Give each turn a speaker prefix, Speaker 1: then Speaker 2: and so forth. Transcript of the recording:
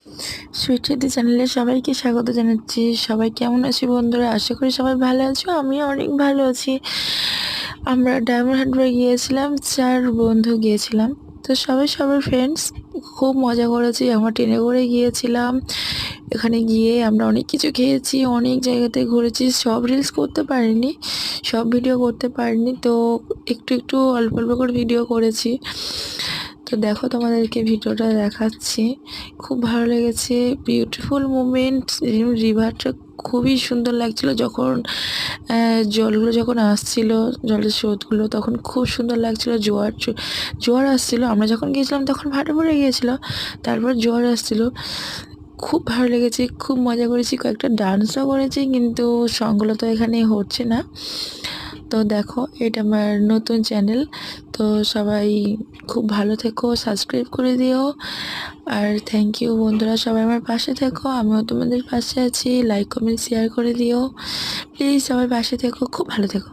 Speaker 1: সুইটি চ্যানেলে সবাইকে স্বাগত জানাচ্ছি। সবাই কেমন আছি বন্ধুরা? আশা করি সবাই ভালো আছো। আমিও অনেক ভালো আছি। আমরা ডায়মন্ড হারবারে গিয়েছিলাম, 4 বন্ধু গিয়েছিলাম। তো সবাই সবার ফ্রেন্ডস খুব মজা করেছি। আমরা ট্রেনে করে গিয়েছিলাম। এখানে গিয়ে আমরা অনেক কিছু খেয়েছি, অনেক জায়গাতে ঘুরেছি। সব রিলস করতে পারিনি, সব ভিডিও করতে পারিনি। তো একটু একটু অল্প অল্প করে ভিডিও করেছি। তো দেখো তোমাদেরকে ভিডিওটা দেখাচ্ছি। খুব ভালো লেগেছে, বিউটিফুল মুমেন্ট। রিভারটা খুবই সুন্দর লাগছিল যখন জলগুলো যখন আসছিল, জলের স্রোতগুলো তখন খুব সুন্দর লাগছিল। জোয়ার আসছিল। আমরা যখন গিয়েছিলাম তখন ভাটা পড়ে গিয়েছিল, তারপর জোয়ার আসছিল। খুব ভালো লেগেছে, খুব মজা করেছি, কয়েকটা ডান্সও করেছি, কিন্তু সঙ্গগুলো তো এখানে হচ্ছে না। তো দেখো, এটা আমার নতুন চ্যানেল। তো সবাই খুব ভালো থেকো, সাবস্ক্রাইব করে দিও। আর থ্যাংক ইউ বন্ধুরা, সবাই আমার পাশে থেকো। আমিও তোমাদের পাশে আছি। লাইক কমেন্ট শেয়ার করে দিও প্লিজ। সবাই পাশে থেকো, খুব ভালো থেকো।